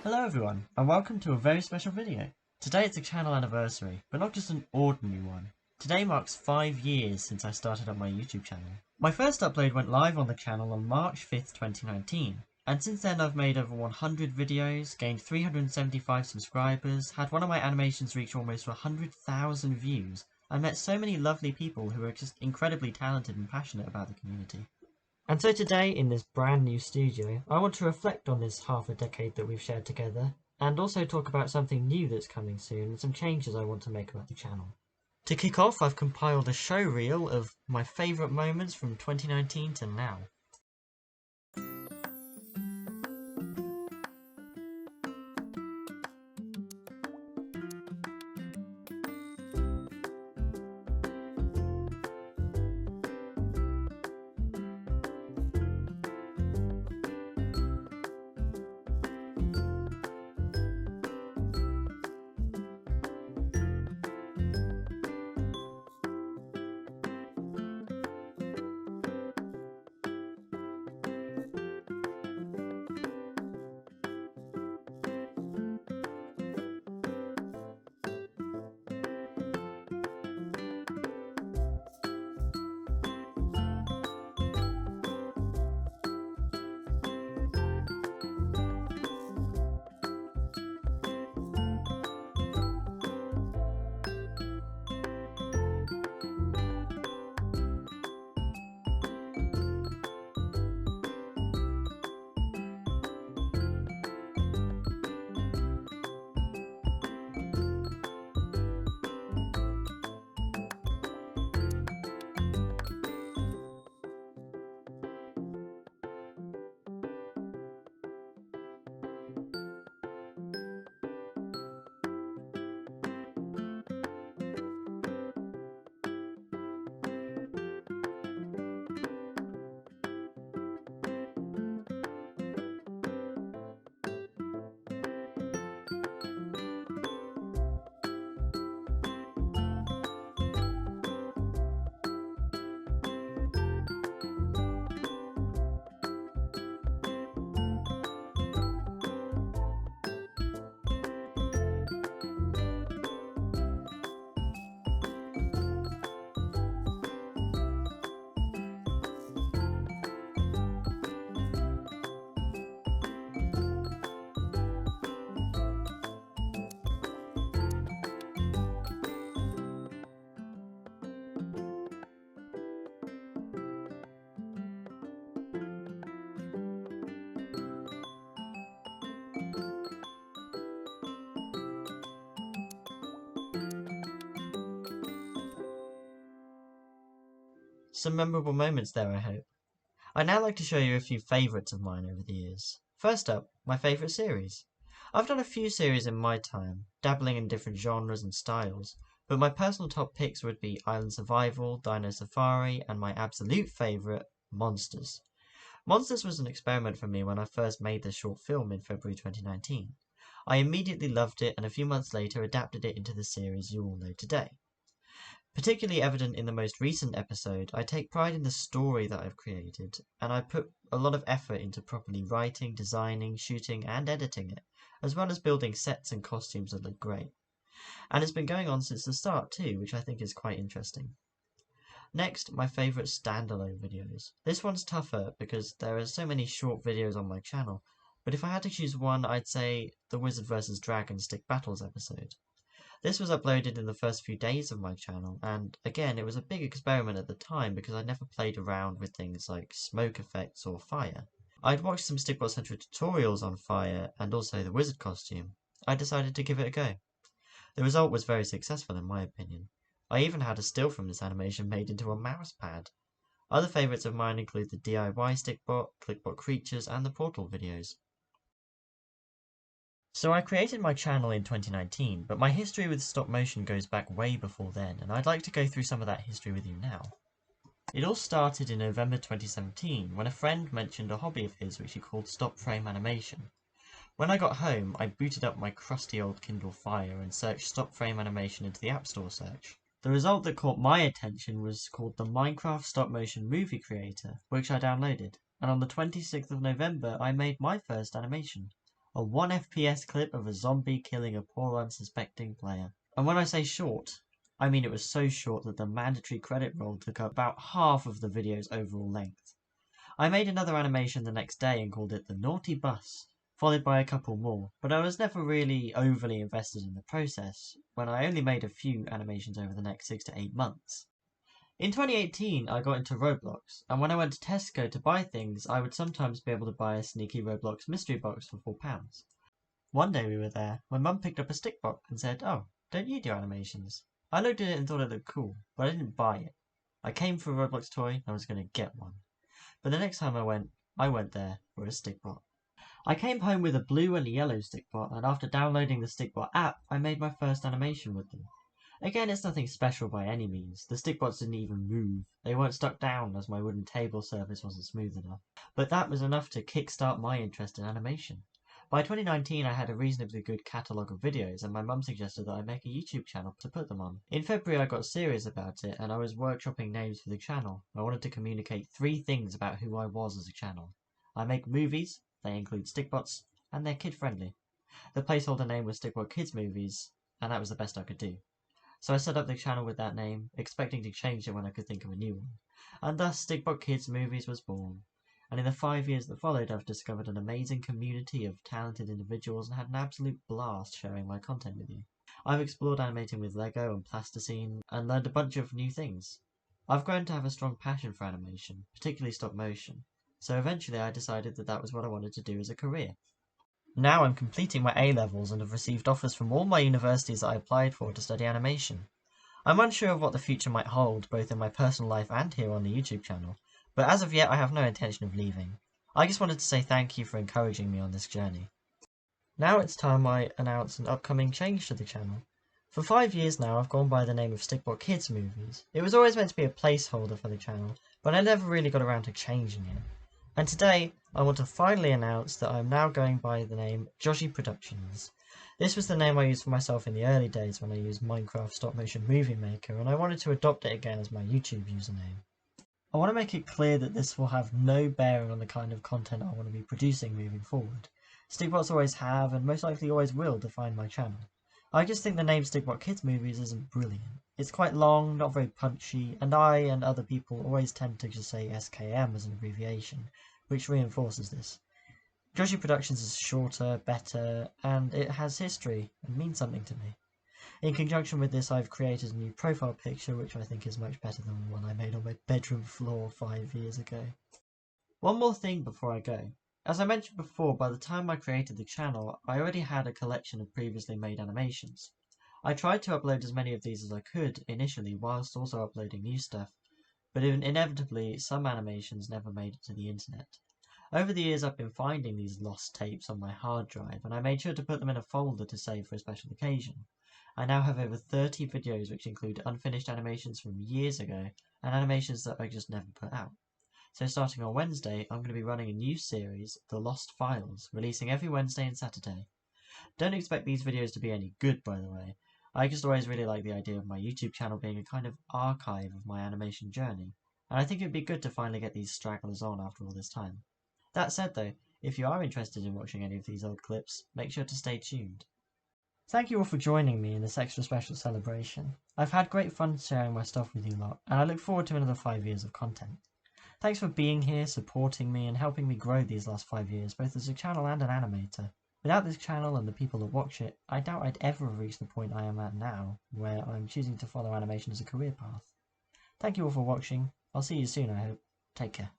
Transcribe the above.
Hello everyone, and welcome to a very special video. Today it's a channel anniversary, but not just an ordinary one. Today marks 5 years since I started up my YouTube channel. My first upload went live on the channel on March 5th, 2019, and since then I've made over 100 videos, gained 375 subscribers, had one of my animations reach almost 100,000 views, and met so many lovely people who are just incredibly talented and passionate about the community. And so today, in this brand new studio, I want to reflect on this half a decade that we've shared together, and also talk about something new that's coming soon and some changes I want to make about the channel. To kick off, I've compiled a show reel of my favourite moments from 2019 to now. Some memorable moments there, I hope. I'd now like to show you a few favourites of mine over the years. First up, my favourite series. I've done a few series in my time, dabbling in different genres and styles, but my personal top picks would be Island Survival, Dino Safari, and my absolute favourite, Monsters. Monsters was an experiment for me when I first made this short film in February 2019. I immediately loved it and a few months later adapted it into the series you all know today. Particularly evident in the most recent episode, I take pride in the story that I've created, and I put a lot of effort into properly writing, designing, shooting, and editing it, as well as building sets and costumes that look great. And it's been going on since the start too, which I think is quite interesting. Next, my favourite standalone videos. This one's tougher because there are so many short videos on my channel, but if I had to choose one, I'd say the Wizard vs. Dragon Stick Battles episode. This was uploaded in the first few days of my channel, and again, it was a big experiment at the time because I'd never played around with things like smoke effects or fire. I'd watched some Stikbot Central tutorials on fire and also the wizard costume. I decided to give it a go. The result was very successful in my opinion. I even had a still from this animation made into a mouse pad. Other favourites of mine include the DIY Stikbot, Clickbot Creatures, and the Portal videos. So I created my channel in 2019, but my history with stop motion goes back way before then, and I'd like to go through some of that history with you now. It all started in November 2017 when a friend mentioned a hobby of his which he called stop frame animation. When I got home, I booted up my crusty old Kindle Fire and searched stop frame animation into the App Store search. The result that caught my attention was called the Minecraft Stop Motion Movie Creator, which I downloaded, and on the 26th of November I made my first animation. a 1 FPS clip of a zombie killing a poor unsuspecting player. And when I say short, I mean it was so short that the mandatory credit roll took up about half of the video's overall length. I made another animation the next day and called it the Naughty Bus, followed by a couple more, but I was never really overly invested in the process, when I only made a few animations over the next 6 to 8 months. In 2018, I got into Roblox, and when I went to Tesco to buy things, I would sometimes be able to buy a sneaky Roblox mystery box for £4. One day we were there, my mum picked up a Stikbot and said, "Oh, don't you do animations?" I looked at it and thought it looked cool, but I didn't buy it. I came for a Roblox toy and I was going to get one. But the next time I went there for a Stikbot. I came home with a blue and a yellow Stikbot, and after downloading the Stikbot app, I made my first animation with them. Again, it's nothing special by any means. The Stikbots didn't even move. They weren't stuck down as my wooden table surface wasn't smooth enough. But that was enough to kickstart my interest in animation. By 2019, I had a reasonably good catalogue of videos, and my mum suggested that I make a YouTube channel to put them on. In February, I got serious about it, and I was workshopping names for the channel. I wanted to communicate 3 things about who I was as a channel. I make movies, they include Stikbots, and they're kid-friendly. The placeholder name was Stikbot Kids Movies, and that was the best I could do. So I set up the channel with that name, expecting to change it when I could think of a new one. And thus Stikbot Kids Movies was born. And in the 5 years that followed, I've discovered an amazing community of talented individuals and had an absolute blast sharing my content with you. I've explored animating with Lego and plasticine and learned a bunch of new things. I've grown to have a strong passion for animation, particularly stop motion, so eventually I decided that that was what I wanted to do as a career. Now I'm completing my A-levels and have received offers from all my universities that I applied for to study animation. I'm unsure of what the future might hold, both in my personal life and here on the YouTube channel, but as of yet I have no intention of leaving. I just wanted to say thank you for encouraging me on this journey. Now it's time I announce an upcoming change to the channel. For 5 years now I've gone by the name of Stikbot Kids Movies. It was always meant to be a placeholder for the channel, but I never really got around to changing it. And today I want to finally announce that I am now going by the name Joshi Productions. This was the name I used for myself in the early days when I used Minecraft Stop Motion Movie Maker, and I wanted to adopt it again as my YouTube username. I want to make it clear that this will have no bearing on the kind of content I want to be producing moving forward. Stikbots always have, and most likely always will, define my channel. I just think the name Stikbot Kids Movies isn't brilliant. It's quite long, not very punchy, and I and other people always tend to just say SKM as an abbreviation, which reinforces this. Joshi Productions is shorter, better, and it has history and means something to me. In conjunction with this, I've created a new profile picture, which I think is much better than the one I made on my bedroom floor 5 years ago. One more thing before I go. As I mentioned before, by the time I created the channel, I already had a collection of previously made animations. I tried to upload as many of these as I could initially, whilst also uploading new stuff, but inevitably some animations never made it to the internet. Over the years I've been finding these lost tapes on my hard drive, and I made sure to put them in a folder to save for a special occasion. I now have over 30 videos which include unfinished animations from years ago, and animations that I just never put out. So starting on Wednesday, I'm going to be running a new series, The Lost Files, releasing every Wednesday and Saturday. Don't expect these videos to be any good, by the way. I just always really like the idea of my YouTube channel being a kind of archive of my animation journey, and I think it would be good to finally get these stragglers on after all this time. That said though, if you are interested in watching any of these old clips, make sure to stay tuned. Thank you all for joining me in this extra special celebration. I've had great fun sharing my stuff with you lot, and I look forward to another 5 years of content. Thanks for being here, supporting me, and helping me grow these last 5 years, both as a channel and an animator. Without this channel and the people that watch it, I doubt I'd ever have reached the point I am at now, where I'm choosing to follow animation as a career path. Thank you all for watching. I'll see you soon, I hope. Take care.